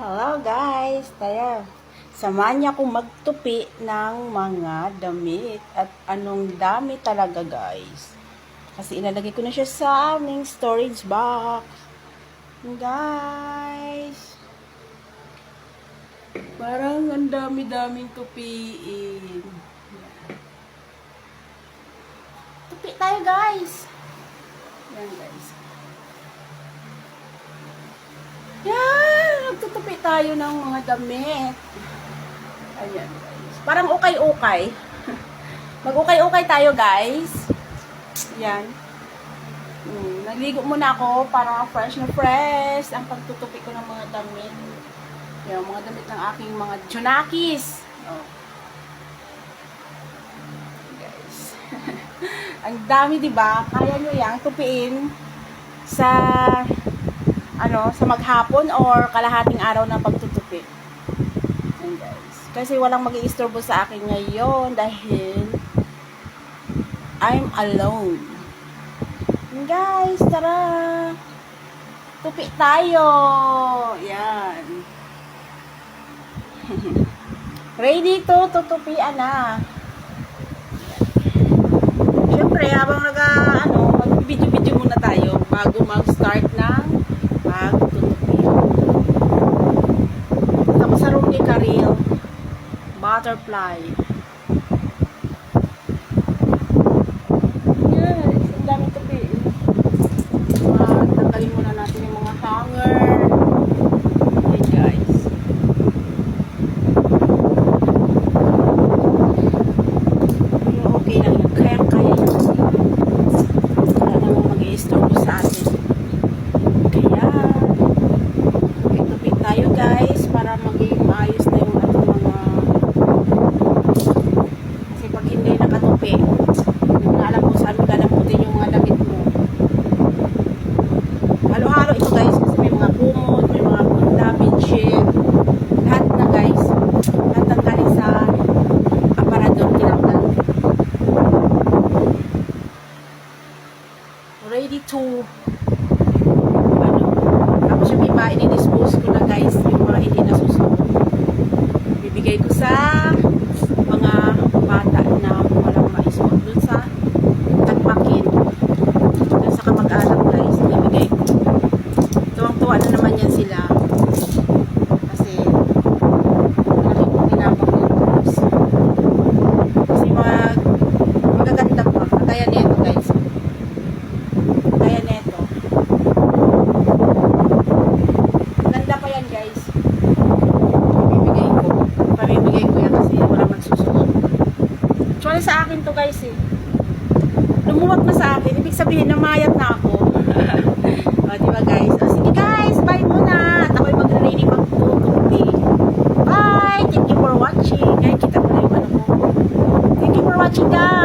Hello guys! Samahan niya akong magtupi ng mga damit. At anong dami talaga guys. Kasi ilalagay ko na siya sa aming storage box. Guys! Parang ang dami-daming tupiin. Tupi tayo guys! Yan guys. Yan! Nagtutupi tayo ng mga damit. Ayan, guys. Parang ukay-ukay. Mag-ukay-ukay tayo, guys. Yan. Nagligo muna ako para fresh na fresh ang pagtutupi ko ng mga damit. Yan, mga damit ng aking mga junakis. Oh. Guys. Ang dami, diba? Kaya nyo yang tupiin sa sa maghapon or kalahating araw na pagtutupi. Ayan guys. Kasi walang mag-iistorbo sa akin ngayon dahil I'm alone. Ayan guys, tara! Tupi tayo! Yan. Ready to tutupian na. Siyempre, habang mag-video-video muna tayo bago mag-start ng pagtutupi. Tapos sa room ni Karil, butterfly. Yes, ang daming tupi. Tanggalin muna natin yung mga hanger. Okay guys. Okay lang yun. Kaya yun. Wala namang mag-i-istorbo sa atin. Tayo guys para maging maayos na yung ating mga kasi pag hindi nakatupi alam mo saan magalamutin yung mga damit mo. Halo-halo ito guys kasi may mga kumot, may mga damage sheet, lahat na guys, lahat ng galing sa aparador tinanggal. Ready to tapos yung iba i-dispose ko na guys yung mga hindi nasusunod. Bibigay ko sa mga bata na walang maisuot dun sa tagpakin. Dun sa kamag-anak guys. Bibigay ko. Tuwang-tuwa na naman yan sila. Kasi tinapang yung clothes. Kasi magaganda pa. Kagaya neto guys. Kagaya neto. Guys, pamibigay ko yan kasi wala magsusunod. Actually sa akin to guys lumuwag na sa akin, ibig sabihin namayat na ako. O diba guys, sige guys, bye muna at ako'y magre-ready magtutupi. Bye, thank you for watching. Ay, kita pala yung ano ko. Thank you for watching guys.